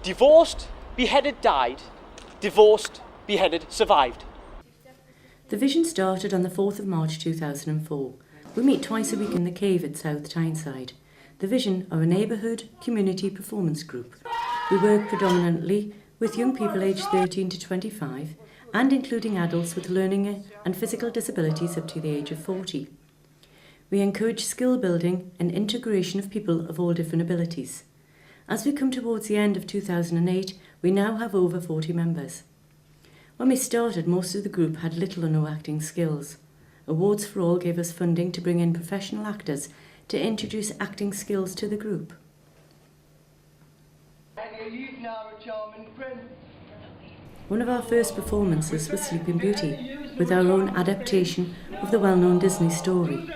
Divorced, beheaded, died. Divorced, beheaded, survived. The Vision started on the 4th of March 2004. We meet twice a week in the Cave at South Tyneside. The Vision are a neighbourhood community performance group. We work predominantly with young people aged 13 to 25 and including adults with learning and physical disabilities up to the age of 40. We encourage skill building and integration of people of all different abilities. As we come towards the end of 2008, we now have over 40 members. When we started, most of the group had little or no acting skills. Awards for All gave us funding to bring in professional actors to introduce acting skills to the group. One of our first performances was Sleeping Beauty, with our own adaptation of the well-known Disney story.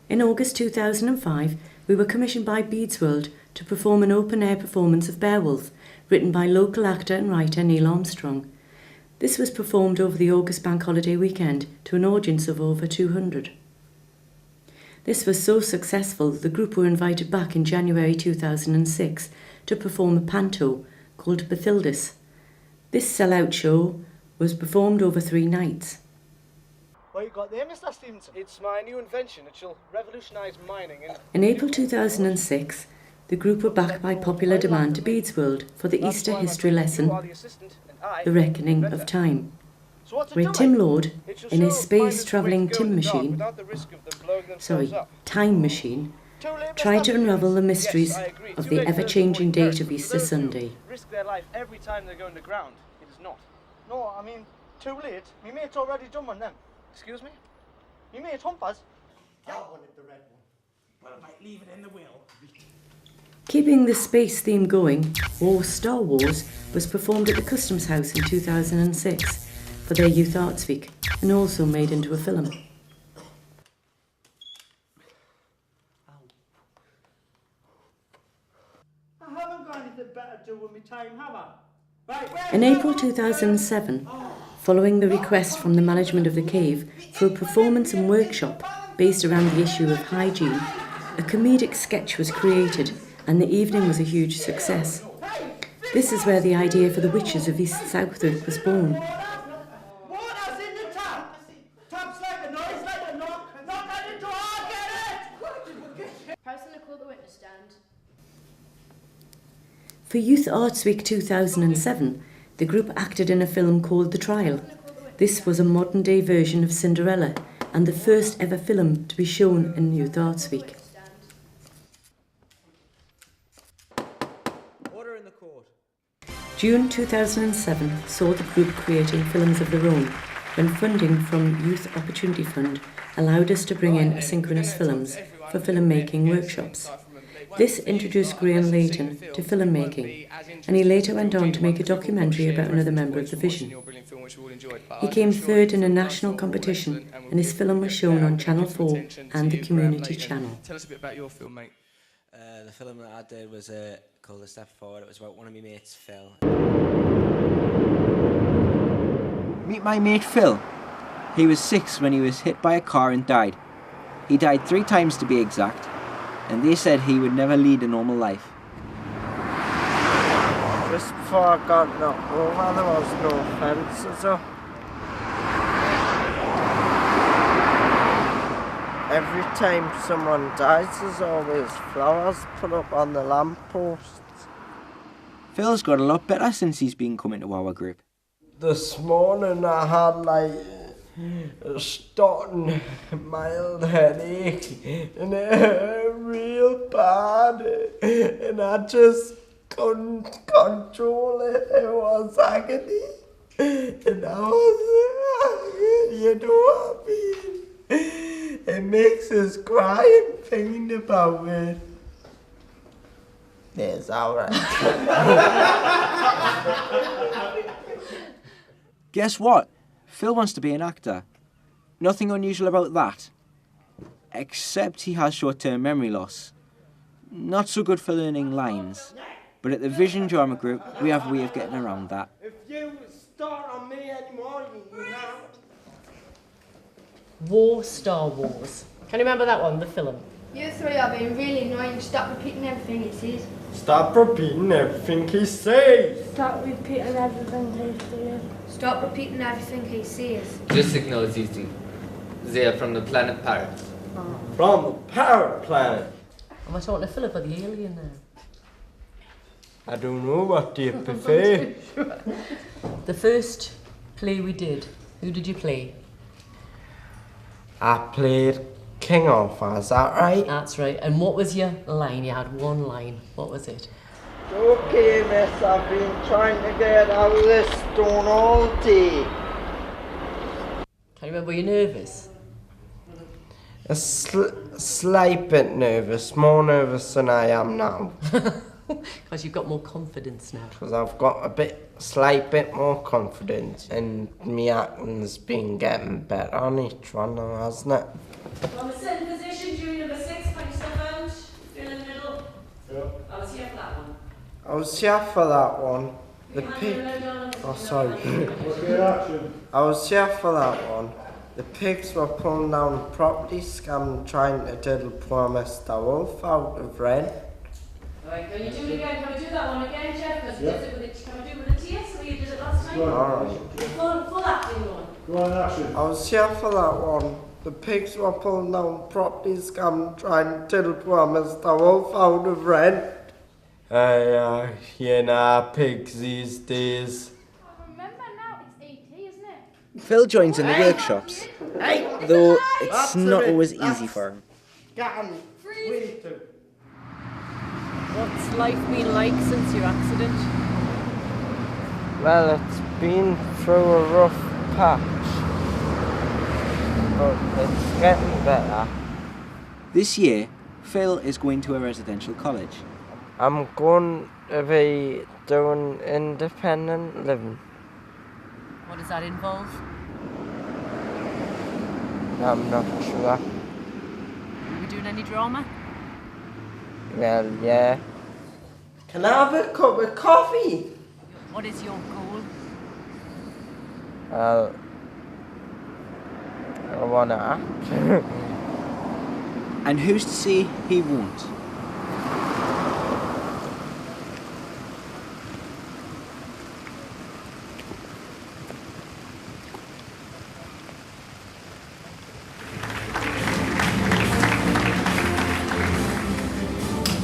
In August 2005, we were commissioned by Beadsworld to perform an open-air performance of Beowulf, written by local actor and writer Neil Armstrong. This was performed over the August Bank Holiday weekend to an audience of over 200. This was so successful that the group were invited back in January 2006 to perform a panto called Bathildes. This sell-out show was performed over 3 nights. What you got there, Mr. Stevenson? It's my new invention. It shall revolutionise mining. In April 2006, the group were backed by popular demand to Beadsworld for the Easter history lesson, The Reckoning of Time, where Tim Lord, in his space-travelling time machine, tried to unravel the mysteries of the ever-changing date of Easter Sunday. Risk their life every time they go underground. It is not. No, I mean, too late. My mate's already done one then. Excuse me? My mate Humpers. I wanted the red one, but I might leave it in the will. Keeping the space theme going, Star Wars was performed at the Customs House in 2006 for their Youth Arts Week and also made into a film. I haven't got anything better to do with my time, have I? Right, In April 2007, following the request from the management of the Cave for a performance and workshop based around the issue of hygiene, a comedic sketch was created and the evening was a huge success. This is where the idea for the Witches of East Southwark was born. Water's in the tap! Tap's like a noise, like a knock at the door, get it! Person called the witness stand. For Youth Arts Week 2007, the group acted in a film called The Trial. This was a modern-day version of Cinderella and the first ever film to be shown in Youth Arts Week. Order in the court. June 2007 saw the group creating films of their own when funding from Youth Opportunity Fund allowed us to bring in asynchronous films for film-making workshops. This introduced Graham Layton to filmmaking, and he later went on to make a documentary about another member of the Vision. He came third in a national competition, and his film was shown on Channel 4 and the Community Channel. Tell us a bit about your film, mate. The film that I did was called A Step Forward. It was about one of my mates, Phil. Meet my mate Phil. He was 6 when he was hit by a car and died. He died 3 times to be exact, and they said he would never lead a normal life. Just before I got knocked over, there was no fence, so every time someone dies, there's always flowers put up on the lampposts. Phil's got a lot better since he's been coming to our group. This morning I had like a starting mild headache and it hurt real bad and I just couldn't control it. It was agony and I was, you know what I mean? It makes us cry and thinking about it. It's alright. Guess what? Phil wants to be an actor. Nothing unusual about that. Except he has short-term memory loss. Not so good for learning lines. But at the Vision Drama Group, we have a way of getting around that. If you start on me anymore, you know. War Star Wars. Can you remember that one, the film? You three are being really annoying. Stop repeating everything he says. Stop repeating everything he says. Stop repeating everything he says. Stop repeating everything he says. Just signal is easy. They are from the planet Parrot. From the Parrot Planet. Am I talking to Philip or the alien there? I don't know, what do you prefer? The first play we did, who did you play? I played King Arthur, is that right? That's right. And what was your line? You had one line. What was it? Okay, miss, I've been trying to get out of this stone all day. Can you remember, were you nervous? A slight bit nervous, more nervous than I am now. Because you've got more confidence now. Because I've got a slight bit more confidence, and me acting's been getting better on each one now, hasn't it? From a certain position, during number 6, put your stuff out. You're in the middle. Yeah. I was here for that one. I was here for that one. The pig. Oh, sorry. I was here for that one. The pigs were pulling down property scam, trying to diddle poor Mr. Wolf out of rent. Alright, can you do it again? Can we do that one again, Jeff? Because can we do it with a tear, so you did it last time? Alright. Full acting one. Go on, action. I was here for that one. The pigs were pulling down property scam, trying to diddle poor Mr. Wolf out of rent. You know, pigs these days. Remember now, it's 80, isn't it? Phil joins in the workshops, though it's not always easy for him. What's life been like since your accident? Well, it's been through a rough patch, but it's getting better. This year, Phil is going to a residential college. I'm going to be doing independent living. What does that involve? I'm not sure. Are we doing any drama? Well, yeah. Can I have a cup of coffee? What is your goal? Well, I want to act. And who's to say he won't?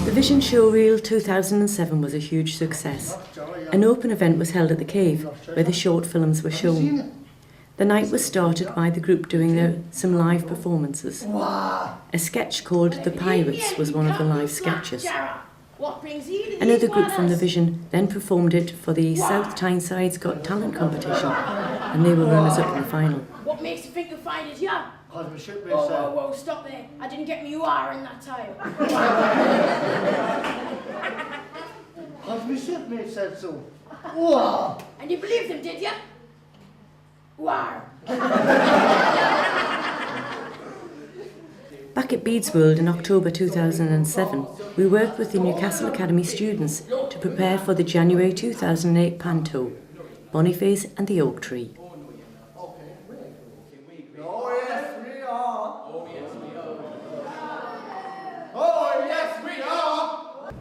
The Vision Showreel 2007 was a huge success. An open event was held at the Cave, where the short films were shown. The night was started by the group doing some live performances. A sketch called The Pirates was one of the live sketches. Another group from the Vision then performed it for the South Tyneside's Got Talent competition, and they were runners-up in the final. What makes you think the fight is ya? Whoa, stop there. I didn't get me you are in that time. Has my shipmate said so? Whoa! And you believed him, did ya? War. Back at Beads World in October 2007, we worked with the Newcastle Academy students to prepare for the January 2008 Panto, Boniface and the Oak Tree.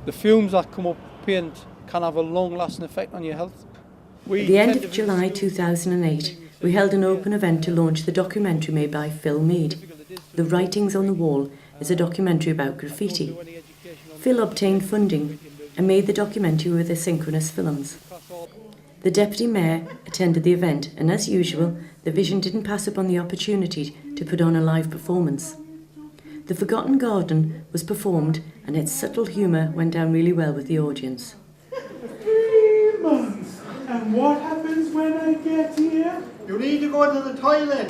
The fumes that come up paint can have a long-lasting effect on your health. At the end of July 2008, we held an open event to launch the documentary made by Phil Mead. The Writings on the Wall is a documentary about graffiti. Phil obtained funding and made the documentary with Asynchronous Films. The Deputy Mayor attended the event, and as usual, the Vision didn't pass up on the opportunity to put on a live performance. The Forgotten Garden was performed, and its subtle humour went down really well with the audience. 3 months. And what happens when I get here? You need to go to the toilet.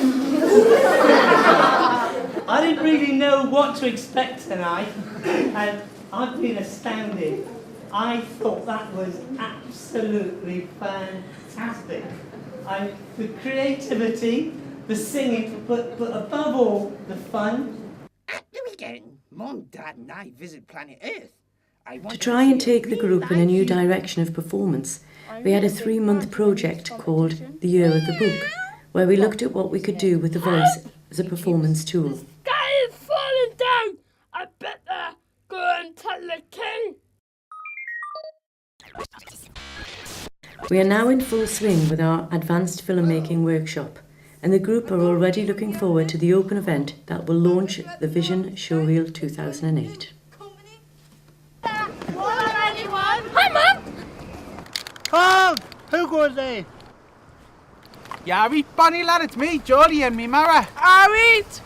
I didn't really know what to expect tonight, and I've been astounded. I thought that was absolutely fantastic. The creativity, the singing, but above all, the fun. At the weekend, Mum, Dad and I visit planet Earth. To try and take the group in a new direction of performance, we had a 3-month project called The Year of the Book, where we looked at what we could do with the voice as a performance tool. Sky is falling down. I better go and tell the king. We are now in full swing with our advanced filmmaking workshop, and the group are already looking forward to the open event that will launch the Vision Showreel 2008. Hi, Mum. Tom, who goes there? Yeah, we bonny lad, it's me, Geordie, and me Mara. Alright.